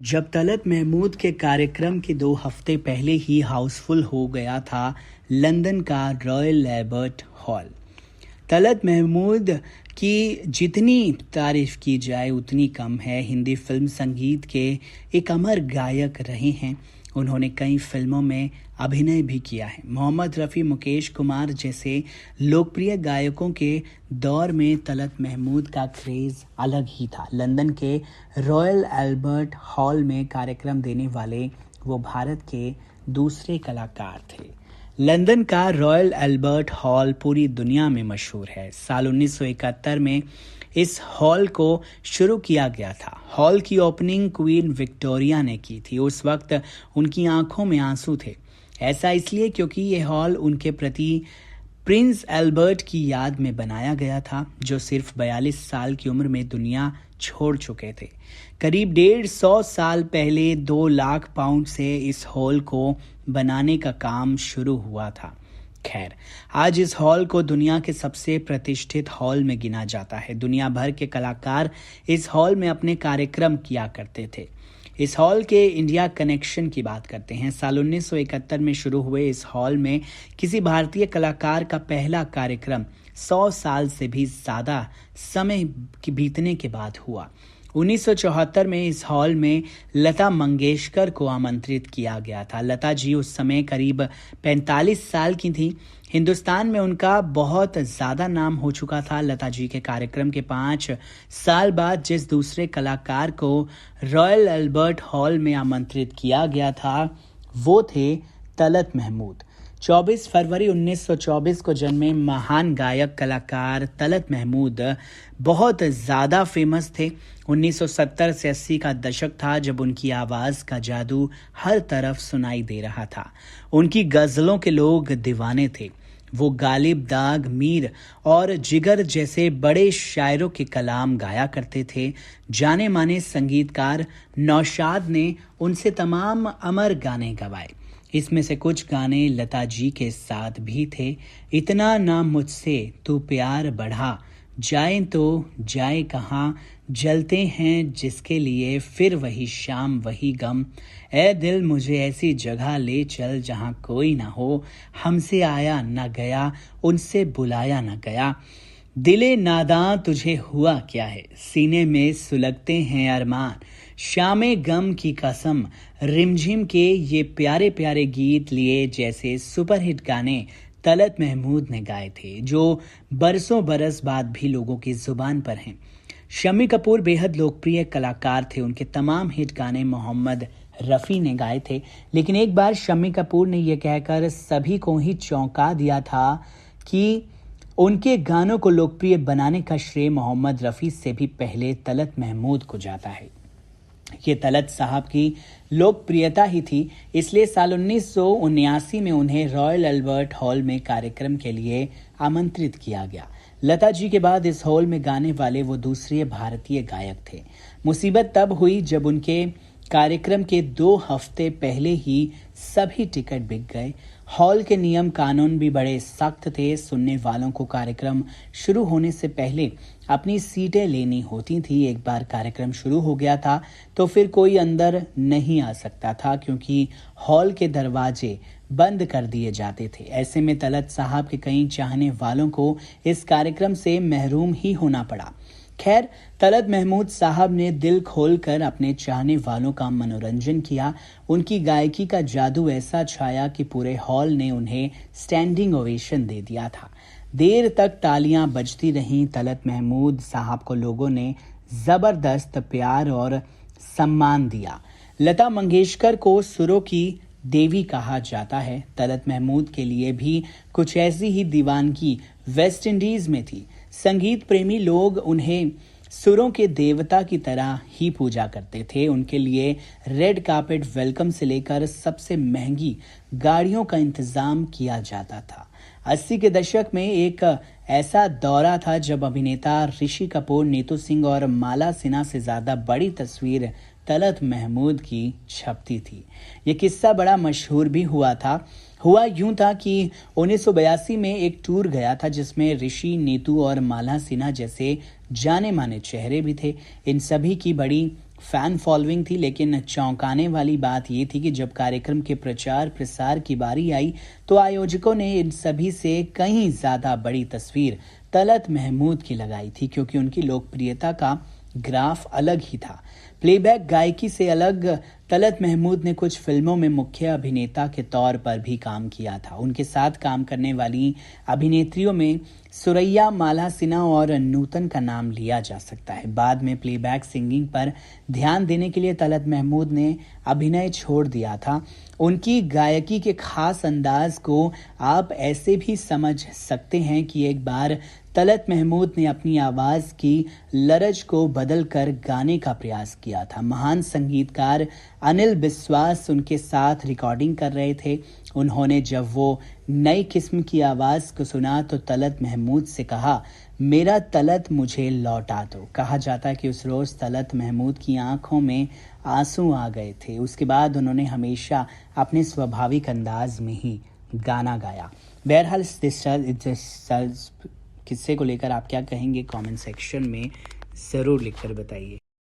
जब तलत महमूद के कार्यक्रम के 2 हफ्ते पहले ही हाउसफुल हो गया था लंदन का Royal Albert Hall. Talat Mahmood की जितनी तारीफ की जाए उतनी कम है। हिंदी फिल्म संगीत के एक अमर गायक रहे हैं। उन्होंने कई फिल्मों में अभिनय भी किया है। मोहम्मद रफ़ी, मुकेश कुमार जैसे लोकप्रिय गायकों के दौर में तलत महमूद का क्रेज़ अलग ही था। लंदन के रॉयल एल्बर्ट हॉल में कार्यक्रम देने वाले वो भारत के दूसरे कलाकार थे। लंदन का रॉयल एल्बर्ट हॉल पूरी दुनिया में मशहूर है। साल 1971 में इस हॉल को शुरू किया गया था। हॉल की ओपनिंग क्वीन विक्टोरिया ने की थी। उस वक्त उनकी आंखों में आंसू थे। ऐसा इसलिए क्योंकि ये हॉल उनके प्रति प्रिंस एल्बर्ट की याद में बनाया गया था, जो सिर्फ 42 साल की उम्र में दुनिया छोड़ चुके थे। करीब 150 साल पहले 2 लाख पाउंड से इस हॉल को बनाने का काम शुरू हुआ था। खैर, आज इस हॉल को दुनिया के सबसे प्रतिष्ठित हॉल में गिना जाता है। दुनिया भर के कलाकार इस हॉल में अपने कार्यक्रम किया करते थे। इस हॉल के इंडिया कनेक्शन की बात करते हैं। साल 1971 में शुरू हुए इस हॉल में किसी भारतीय कलाकार का पहला कार्यक्रम 100 साल से भी ज़्यादा समय बीतने के बाद हुआ। 1974 में इस हॉल में लता मंगेशकर को आमंत्रित किया गया था। लता जी उस समय करीब 45 साल की थी। हिंदुस्तान में उनका बहुत ज़्यादा नाम हो चुका था। लता जी के कार्यक्रम के 5 साल बाद जिस दूसरे कलाकार को रॉयल एल्बर्ट हॉल में आमंत्रित किया गया था वो थे तलत महमूद। 24 फरवरी 1924 को जन्मे महान गायक कलाकार तलत महमूद बहुत ज़्यादा फेमस थे। 1970 से 80 का दशक था जब उनकी आवाज़ का जादू हर तरफ सुनाई दे रहा था। उनकी गज़लों के लोग दीवाने थे। वो गालिब, दाग, मीर और जिगर जैसे बड़े शायरों के कलाम गाया करते थे। जाने माने संगीतकार नौशाद ने उनसे तमाम अमर गाने गवाए। इसमें से कुछ गाने लता जी के साथ भी थे। इतना ना मुझसे तू प्यार बढ़ा, जाए तो जाए कहाँ, जलते हैं जिसके लिए फिर वही शाम वही गम, ए दिल मुझे ऐसी जगह ले चल जहाँ कोई ना हो, हमसे आया ना गया उनसे बुलाया ना गया, दिले नादां तुझे हुआ क्या है, सीने में सुलगते हैं अरमान, शामे गम की कसम, रिमझिम के ये प्यारे प्यारे गीत लिए जैसे सुपरहिट गाने तलत महमूद ने गाए थे, जो बरसों बरस बाद भी लोगों की जुबान पर हैं। शम्मी कपूर बेहद लोकप्रिय कलाकार थे। उनके तमाम हिट गाने मोहम्मद रफ़ी ने गाए थे। लेकिन एक बार शम्मी कपूर ने यह कहकर सभी को ही चौंका दिया था कि उनके गानों को लोकप्रिय बनाने का श्रेय मोहम्मद रफ़ी से भी पहले तलत महमूद को जाता है। ये तलत साहब की लोकप्रियता ही थी, इसलिए साल 1979 में उन्हें रॉयल एल्बर्ट हॉल में कार्यक्रम के लिए आमंत्रित किया गया। लता जी के बाद इस हॉल में गाने वाले वो दूसरे भारतीय गायक थे। मुसीबत तब हुई जब उनके कार्यक्रम के 2 हफ्ते पहले ही सभी टिकट बिक गए। हॉल के नियम कानून भी बड़े सख्त थे। सुनने वालों को कार्यक्रम शुरू होने से पहले अपनी सीटें लेनी होती थी। एक बार कार्यक्रम शुरू हो गया था तो फिर कोई अंदर नहीं आ सकता था, क्योंकि हॉल के दरवाजे बंद कर दिए जाते थे। ऐसे में तलत साहब के कई चाहने वालों को इस कार्यक्रम से महरूम ही होना पड़ा। खैर, तलत महमूद साहब ने दिल खोलकर अपने चाहने वालों का मनोरंजन किया। उनकी गायकी का जादू ऐसा छाया कि पूरे हॉल ने उन्हें स्टैंडिंग ओवेशन दे दिया था। देर तक तालियां बजती रहीं। तलत महमूद साहब को लोगों ने जबरदस्त प्यार और सम्मान दिया। लता मंगेशकर को सुरों की देवी कहा जाता है। तलत महमूद के लिए भी कुछ ऐसी ही दीवानगी वेस्ट इंडीज में थी। संगीत प्रेमी लोग उन्हें सुरों के देवता की तरह ही पूजा करते थे। उनके लिए रेड कार्पेट वेलकम से लेकर सबसे महंगी गाड़ियों का इंतजाम किया जाता था। 80 के दशक में एक ऐसा दौरा था जब अभिनेता ऋषि कपूर, नीतू सिंह और माला सिन्हा से ज्यादा बड़ी तस्वीर तलत महमूद की छपती थी। ये किस्सा बड़ा मशहूर भी हुआ था। हुआ यूं था कि 1982 में एक टूर गया था जिसमें ऋषि, नीतू और माला सिन्हा जैसे जाने माने चेहरे भी थे। इन सभी की बड़ी फैन फॉलोइंग थी, लेकिन चौंकाने वाली बात ये थी कि जब कार्यक्रम के प्रचार प्रसार की बारी आई तो आयोजकों ने इन सभी से कहीं ज़्यादा बड़ी तस्वीर तलत महमूद की लगाई थी, क्योंकि उनकी लोकप्रियता का ग्राफ अलग ही था। प्लेबैक गायकी से अलग तलत महमूद ने कुछ फिल्मों में मुख्य अभिनेता के तौर पर भी काम किया था। उनके साथ काम करने वाली अभिनेत्रियों में सुरैया, माला सिन्हा और नूतन का नाम लिया जा सकता है। बाद में प्लेबैक सिंगिंग पर ध्यान देने के लिए तलत महमूद ने अभिनय छोड़ दिया था। उनकी गायकी के खास अंदाज को आप ऐसे भी समझ सकते हैं कि एक बार तलत महमूद ने अपनी आवाज़ की लरज को बदलकर गाने का प्रयास किया था। महान संगीतकार अनिल बिस्वास उनके साथ रिकॉर्डिंग कर रहे थे। उन्होंने जब वो नई किस्म की आवाज़ को सुना तो तलत महमूद से कहा, मेरा तलत मुझे लौटा दो। कहा जाता है कि उस रोज़ तलत महमूद की आंखों में आंसू आ गए थे। उसके बाद उन्होंने हमेशा अपने स्वाभाविक अंदाज में ही गाना गाया। बहरहाल इस किस्से को लेकर आप क्या कहेंगे, कमेंट सेक्शन में ज़रूर लिखकर बताइए।